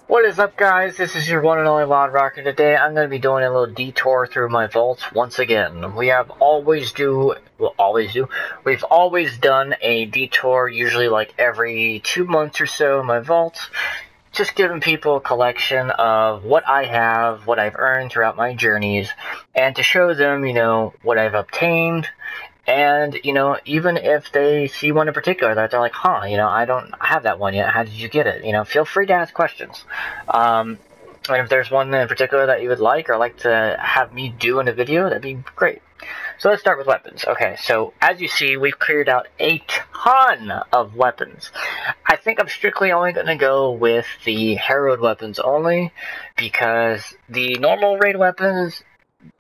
What is up, guys? This is your one and only Loud Rocker. Today I'm going to be doing a little detour through my vaults once again. We've always done a detour, usually like every 2 months or so in my vaults, just giving people a collection of what I have, what I've earned throughout my journeys, and to show them, what I've obtained. And, even if they see one in particular that they're like, I don't have that one yet. How did you get it? Feel free to ask questions. And if there's one in particular that you would like or like to have me do in a video, that'd be great. So let's start with weapons. Okay, so as you see, we've cleared out a ton of weapons. I think I'm strictly only going to go with the Herald weapons only, because the normal raid weapons,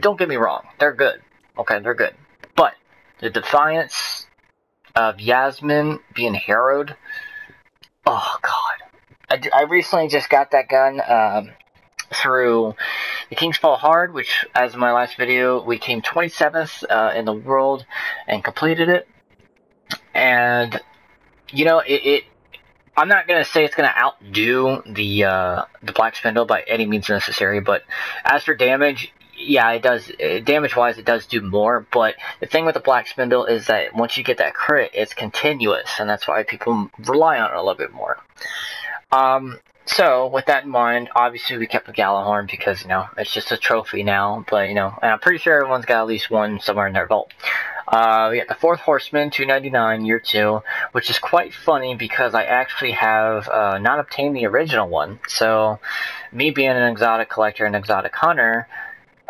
don't get me wrong, they're good. Okay, they're good. But the Defiance of Yasmin being Herald, oh god. I recently just got that gun through the King's Fall Hard, which, as in my last video, we came 27th in the world and completed it. And, I'm not going to say it's going to outdo the Black Spindle by any means necessary, but as for damage, yeah, it does. Damage-wise, it does do more, but the thing with the Black Spindle is that once you get that crit, it's continuous, and that's why people rely on it a little bit more. So, with that in mind, obviously we kept the Gjallarhorn because, it's just a trophy now, but, and I'm pretty sure everyone's got at least one somewhere in their vault. We got the Fourth Horseman, 299, year 2, which is quite funny because I actually have not obtained the original one. So, me being an exotic collector and exotic hunter,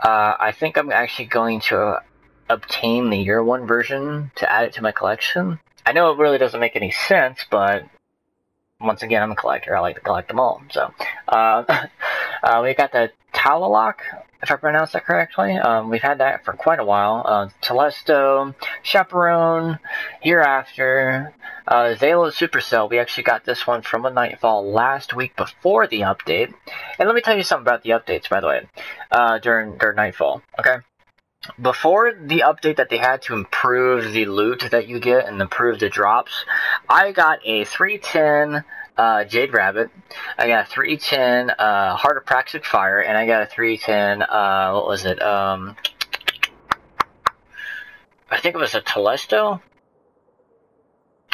I think I'm actually going to obtain the year 1 version to add it to my collection. I know it really doesn't make any sense, but once again, I'm a collector. I like to collect them all. So, we got the Talalok, if I pronounced that correctly. We've had that for quite a while. Telesto, Chaperone, Hereafter, Zalo Supercell. We actually got this one from a Nightfall last week before the update. And let me tell you something about the updates, by the way, during Nightfall, okay? Before the update that they had to improve the loot that you get and improve the drops, I got a 310 Jade Rabbit, I got a 310 Heart of Praxic Fire, and I got a 310, what was it, I think it was a Telesto?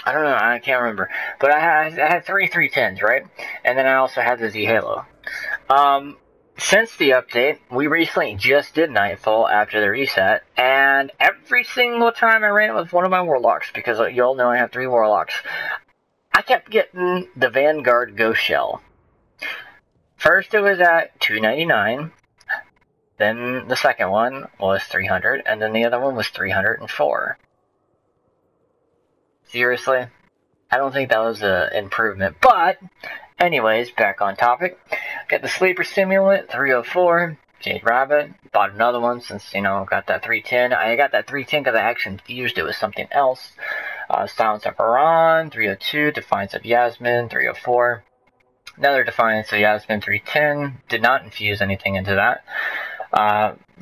I don't know, I can't remember. But I had three 310s, right? And then I also had the Z Halo. Since the update, we recently just did Nightfall after the reset, and every single time I ran it with one of my Warlocks, because you all know I have 3 Warlocks, I kept getting the Vanguard Ghost Shell. First it was at 299, then the second one was 300, and then the other one was 304. Seriously? I don't think that was an improvement, but anyways, back on topic. Got the Sleeper Simulant, 304, Jade Rabbit, bought another one since, got that 310. I got that 310 because I actually infused it with something else. Silence of Iran, 302, Defiance of Yasmin, 304. Another Defiance of Yasmin, 310, did not infuse anything into that.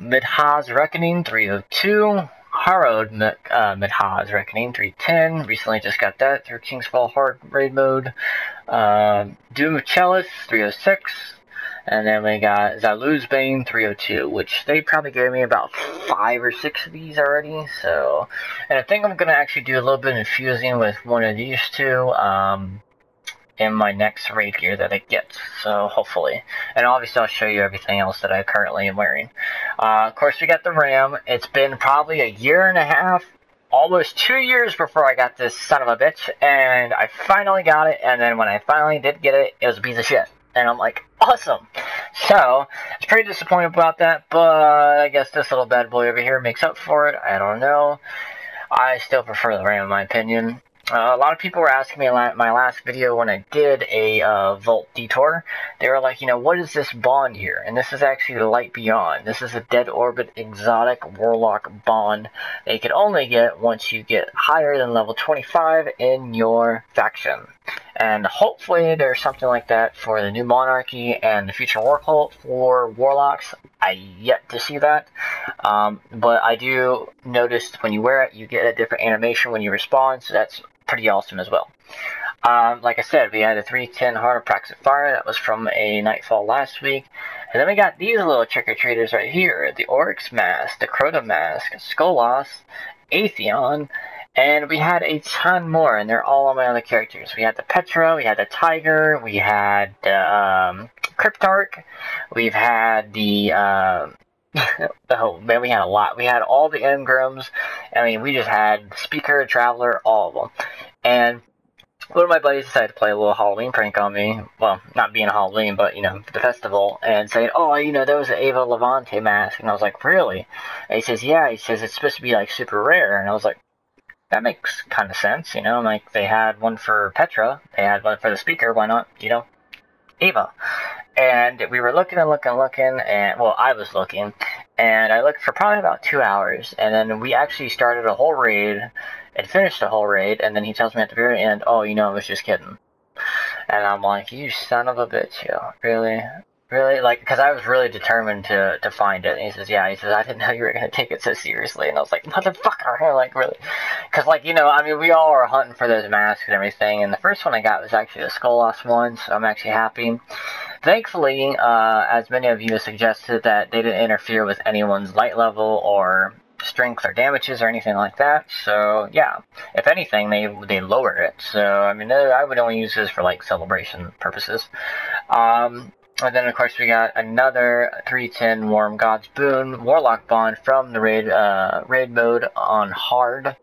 Midha's Reckoning, 302. Harrowed Midha's Reckoning, 310. Recently just got that through King's Fall Hard raid mode. Doom of Chalice, 306. And then we got Zalu's Bane, 302, which they probably gave me about 5 or 6 of these already. So, and I think I'm going to actually do a little bit of infusing with one of these two in my next raid gear that I get, so hopefully. And obviously I'll show you everything else that I currently am wearing. Of course, we got the RAM. It's been probably a year and a half, almost 2 years before I got this son of a bitch, and I finally got it, and then when I finally did get it, it was a piece of shit. And I'm like, awesome! So, I was pretty disappointed about that, but I guess this little bad boy over here makes up for it. I don't know. I still prefer the RAM in my opinion. A lot of people were asking me in my last video when I did a Vault Detour. They were like, what is this bond here? And this is actually the Light Beyond. This is a Dead Orbit exotic Warlock bond that you can only get once you get higher than level 25 in your faction. And hopefully there's something like that for the new Monarchy and the future War Cult for Warlocks. I yet to see that. But I do notice when you wear it, you get a different animation when you respawn, so that's pretty awesome as well. Like I said, we had a 310 Heart of Praxis Fire that was from a Nightfall last week. And then we got these little trick-or-treaters right here. The Oryx Mask, the Crota Mask, Skolas, Atheon, and we had a ton more, and they're all on my other characters. We had the Petra, we had the Tiger, we had the Cryptarch, we've had the oh man, we had a lot. We had all the Engrams. I mean, we just had Speaker, Traveler, all of them. And one of my buddies decided to play a little Halloween prank on me. Well, not being Halloween, but, you know, the festival. And saying, oh, you know, there was an Ava Levante mask. And I was like, really? And he says, yeah. He says, it's supposed to be, like, super rare. And I was like, that makes kind of sense, you know? Like, they had one for Petra. They had one for the Speaker. Why not, you know, Ava? And we were looking and looking, and, well, I was looking, and I looked for probably about 2 hours, and then we actually started a whole raid, and finished the whole raid, and then he tells me at the very end, oh, you know, I was just kidding. And I'm like, you son of a bitch, yo, really? Really? Like, because I was really determined to find it. And he says, yeah. He says, I didn't know you were going to take it so seriously. And I was like, motherfucker. Like, really? Because, like, you know, I mean, we all are hunting for those masks and everything. And the first one I got was actually the Skolas one, so I'm actually happy. Thankfully, as many of you have suggested, that they didn't interfere with anyone's light level or strength or damages or anything like that. So, yeah. If anything, they lower it. So, I mean, I would only use this for, like, celebration purposes. And then, of course, we got another 310 Warm God's Boon Warlock Bond from the raid mode on hard.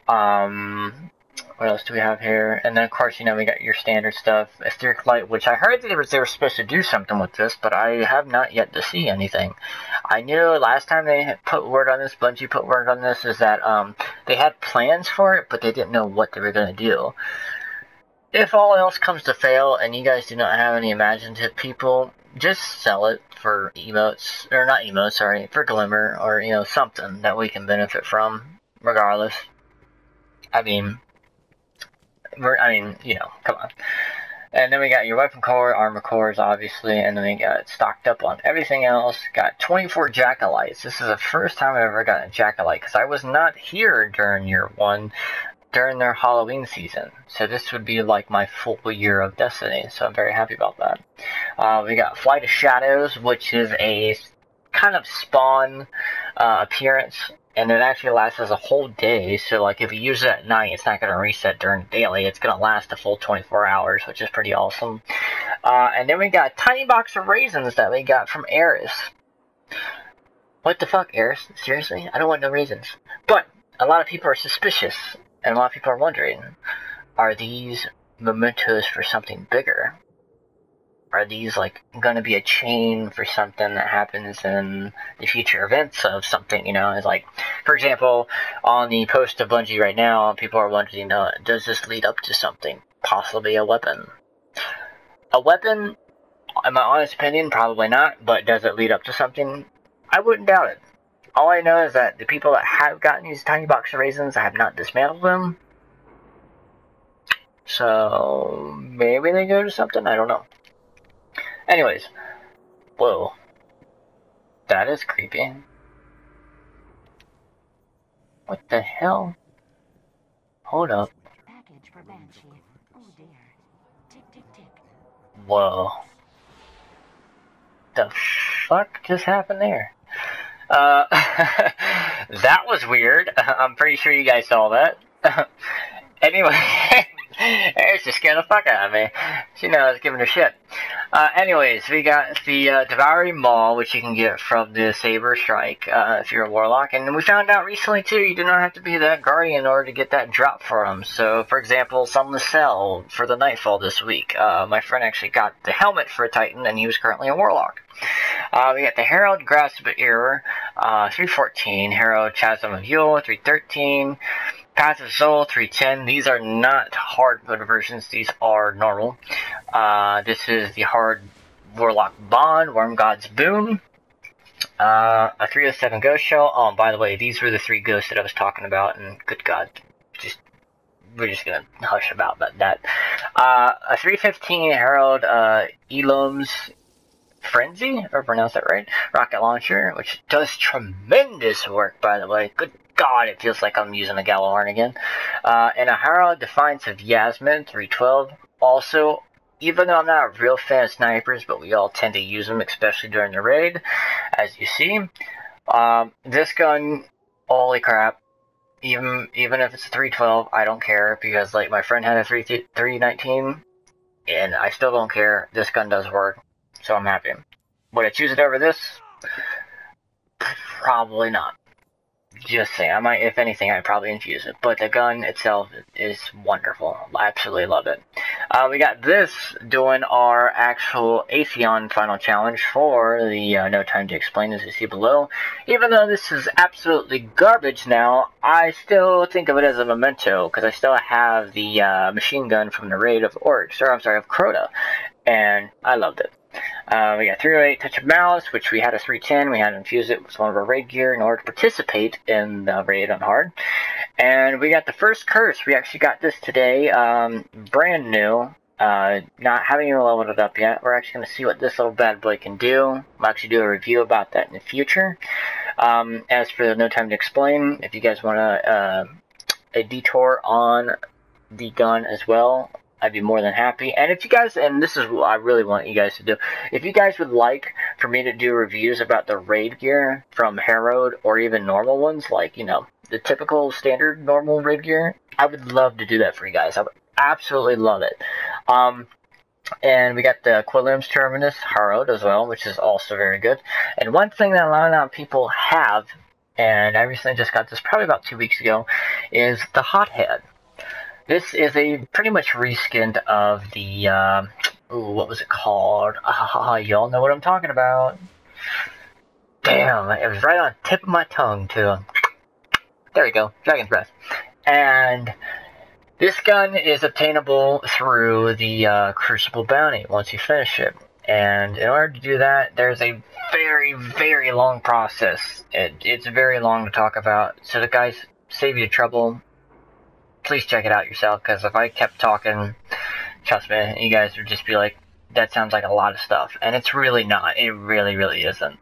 What else do we have here? And then, of course, you know, we got your standard stuff. Etheric Light, which I heard that they were supposed to do something with this, but I have not yet to see anything. I knew last time they put word on this, Bungie put word on this, is that they had plans for it, but they didn't know what they were going to do. If all else comes to fail, and you guys do not have any imaginative people, just sell it for emotes, or not emotes, sorry, for Glimmer, or, you know, something that we can benefit from, regardless. I mean, you know, come on. And then we got your weapon core, armor cores, obviously, and then we got stocked up on everything else. Got 24 Jackalites. This is the first time I've ever gotten a Jackalite, because I was not here during year one, during their Halloween season. So this would be like my full year of Destiny, so I'm very happy about that. We got Flight of Shadows, which is a kind of spawn appearance, and it actually lasts as a whole day, so like if you use it at night, it's not going to reset during daily, it's going to last a full 24 hours, which is pretty awesome. And then we got a tiny box of raisins that we got from Eris. What the fuck, Eris? Seriously? I don't want no raisins. But a lot of people are suspicious. And a lot of people are wondering, are these mementos for something bigger? Are these, like, going to be a chain for something that happens in the future events of something, you know? It's like, for example, on the post of Bungie right now, people are wondering, does this lead up to something? Possibly a weapon. A weapon, in my honest opinion, probably not, but does it lead up to something? I wouldn't doubt it. All I know is that the people that have gotten these tiny box of raisins, I have not dismantled them. So, maybe they go to something? I don't know. Anyways. Whoa. That is creepy. What the hell? Hold up. Package for Banshee. Oh dear. Tick, tick, tick. Whoa. The fuck just happened there? That was weird. I'm pretty sure you guys saw that. Anyway, it's just scared the fuck out of me. She knows, giving her shit. Anyways, we got the Devouring Maul, which you can get from the Saber Strike if you're a Warlock. And we found out recently, too, you do not have to be that Guardian in order to get that drop for them. So, for example, Sunless Cell for the Nightfall this week. My friend actually got the helmet for a Titan, and he was currently a Warlock. We got the Herald Grasp of Error, 314, Herald Chasm of Yule, 313, Path of Soul, 310. These are not hard mode versions, these are normal. This is the hard Warlock Bond, Worm God's Boon, a 307 Ghost Shell. Oh, and by the way, these were the 3 ghosts that I was talking about, and good God, we're just gonna hush about that. A 315 Herald Elohim's Frenzy, or pronounce that right, rocket launcher, which does tremendous work, by the way. Good God, it feels like I'm using a Gjallarhorn again. And a Harrow Defiance of Yasmin, 312. Also, even though I'm not a real fan of snipers, but we all tend to use them, especially during the raid, as you see. This gun, holy crap. Even if it's a 312, I don't care, because like my friend had a 319, and I still don't care. This gun does work, so I'm happy. Would I choose it over this? Probably not. Just saying, I might, if anything, I'd probably infuse it. But the gun itself is wonderful. I absolutely love it. We got this doing our actual Atheon final challenge for the No Time to Explain, as you see below. Even though this is absolutely garbage now, I still think of it as a memento, because I still have the machine gun from the raid of Oryx, or I'm sorry, of Crota. And I loved it. We got 308 Touch of Malice, which we had a 310. We had to infuse it with one of our raid gear in order to participate in the raid on hard. And we got the first curse. We actually got this today, brand new. Not having even leveled it up yet. We're actually going to see what this little bad boy can do. We'll actually do a review about that in the future. As for the No Time to Explain, if you guys want a detour on the gun as well, I'd be more than happy. And if you guys, and this is what I really want you guys to do, if you guys would like for me to do reviews about the raid gear from Harrowed, or even normal ones, like, you know, the typical standard normal raid gear, I would love to do that for you guys. I would absolutely love it. And we got the Quilliam's Terminus Harrowed as well, which is also very good. And one thing that a lot of people have, and I recently just got this probably about 2 weeks ago, is the Hothead. This is a pretty much reskinned of the, what was it called? Y'all know what I'm talking about. Damn, it was right on the tip of my tongue, too. There we go, Dragon's Breath. And this gun is obtainable through the Crucible Bounty once you finish it. And in order to do that, there's a very, very long process. It's very long to talk about. So the guys, save you the trouble. Please check it out yourself, because if I kept talking, trust me, you guys would just be like, that sounds like a lot of stuff. And it's really not. It really, really isn't.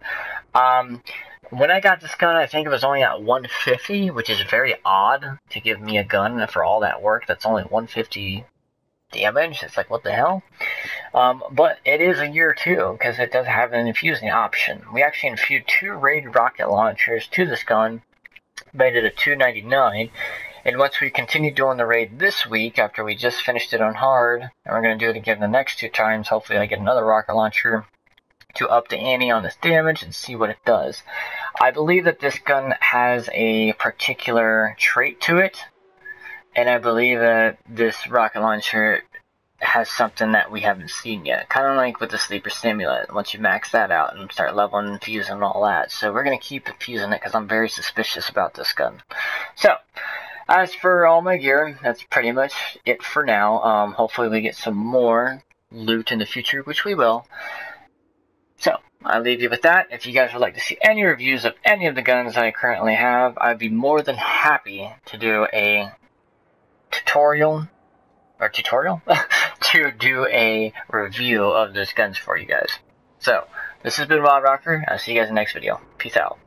When I got this gun, I think it was only at 150, which is very odd to give me a gun for all that work. That's only 150 damage. It's like, what the hell? But it is a year too, because it does have an infusing option. We actually infused 2 raid rocket launchers to this gun, made it a 299. And once we continue doing the raid this week, after we just finished it on hard, and we're going to do it again the next 2 times, hopefully I get another rocket launcher to up the ante on this damage and see what it does. I believe that this gun has a particular trait to it, and I believe that this rocket launcher has something that we haven't seen yet. Kind of like with the Sleeper Stimulant, once you max that out and start leveling and fusing and all that. So we're going to keep infusing it, because I'm very suspicious about this gun. So, as for all my gear, that's pretty much it for now. Hopefully we get some more loot in the future, which we will. So, I'll leave you with that. If you guys would like to see any reviews of any of the guns I currently have, I'd be more than happy to do a tutorial, to do a review of those guns for you guys. So, this has been Wild Rocker. I'll see you guys in the next video. Peace out.